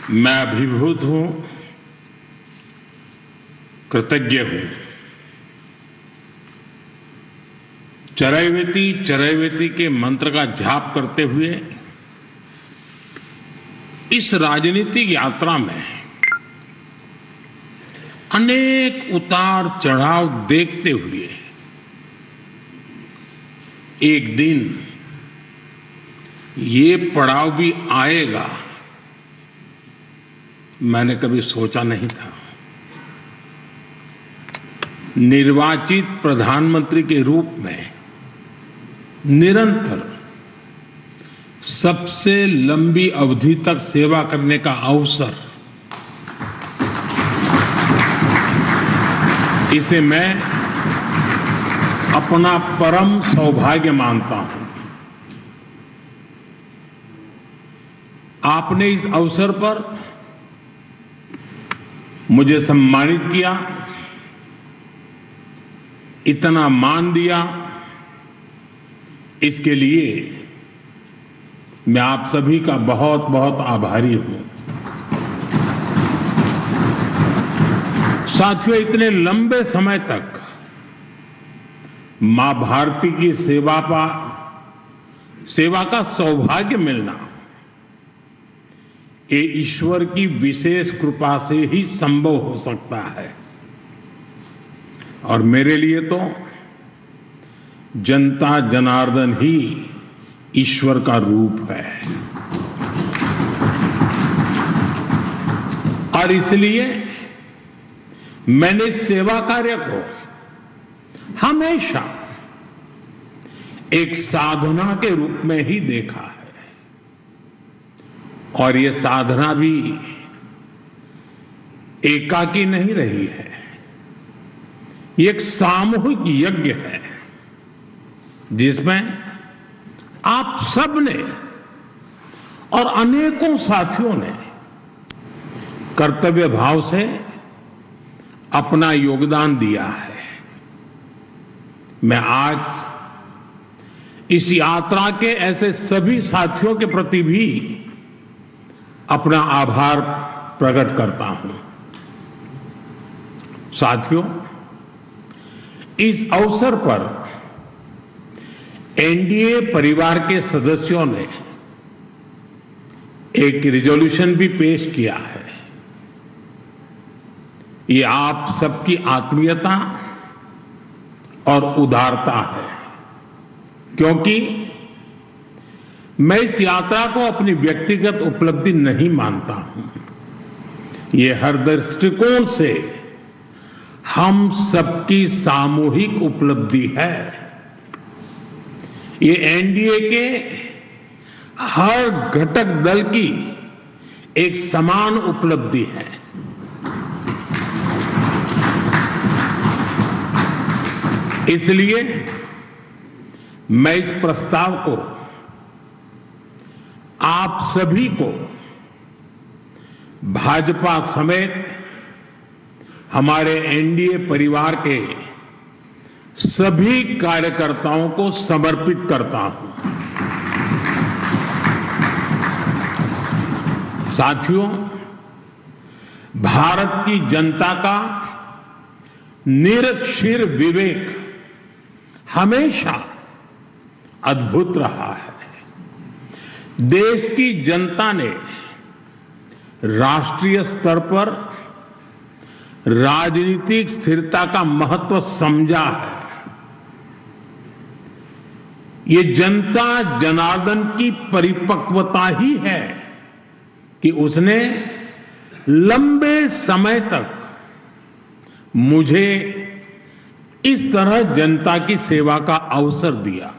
मैं अभिभूत हूं, कृतज्ञ हूं। चरैवेति चरैवेति के मंत्र का जाप करते हुए इस राजनीतिक यात्रा में अनेक उतार चढ़ाव देखते हुए एक दिन ये पड़ाव भी आएगा, मैंने कभी सोचा नहीं था। निर्वाचित प्रधानमंत्री के रूप में निरंतर सबसे लंबी अवधि तक सेवा करने का अवसर, इसे मैं अपना परम सौभाग्य मानता हूं। आपने इस अवसर पर मुझे सम्मानित किया, इतना मान दिया, इसके लिए मैं आप सभी का बहुत बहुत आभारी हूं। साथियों, इतने लंबे समय तक मां भारती की सेवा का सौभाग्य मिलना, ये ईश्वर की विशेष कृपा से ही संभव हो सकता है। और मेरे लिए तो जनता जनार्दन ही ईश्वर का रूप है। और इसलिए मैंने इस सेवा कार्य को हमेशा एक साधना के रूप में ही देखा है। और ये साधना भी एकाकी नहीं रही है, ये एक सामूहिक यज्ञ है जिसमें आप सब ने और अनेकों साथियों ने कर्तव्य भाव से अपना योगदान दिया है। मैं आज इस यात्रा के ऐसे सभी साथियों के प्रति भी अपना आभार प्रकट करता हूं। साथियों, इस अवसर पर एनडीए परिवार के सदस्यों ने एक रिजोल्यूशन भी पेश किया है। ये आप सबकी आत्मीयता और उदारता है, क्योंकि मैं इस यात्रा को अपनी व्यक्तिगत उपलब्धि नहीं मानता हूं। ये हर दृष्टिकोण से हम सबकी सामूहिक उपलब्धि है। ये एनडीए के हर घटक दल की एक समान उपलब्धि है। इसलिए मैं इस प्रस्ताव को आप सभी को, भाजपा समेत हमारे एनडीए परिवार के सभी कार्यकर्ताओं को समर्पित करता हूं। साथियों, भारत की जनता का निरक्षीर विवेक हमेशा अद्भुत रहा है। देश की जनता ने राष्ट्रीय स्तर पर राजनीतिक स्थिरता का महत्व समझा है। ये जनता जनार्दन की परिपक्वता ही है कि उसने लंबे समय तक मुझे इस तरह जनता की सेवा का अवसर दिया।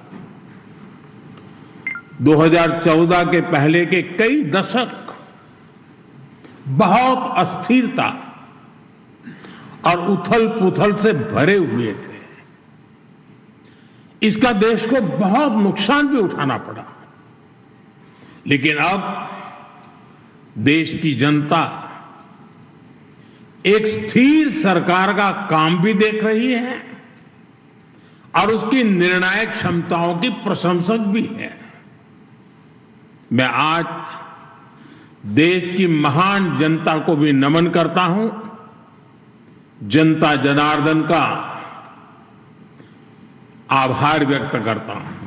2014 के पहले के कई दशक बहुत अस्थिरता और उथल पुथल से भरे हुए थे। इसका देश को बहुत नुकसान भी उठाना पड़ा। लेकिन अब देश की जनता एक स्थिर सरकार का काम भी देख रही है और उसकी निर्णायक क्षमताओं की प्रशंसक भी है। मैं आज देश की महान जनता को भी नमन करता हूं। जनता जनार्दन का आभार व्यक्त करता हूं।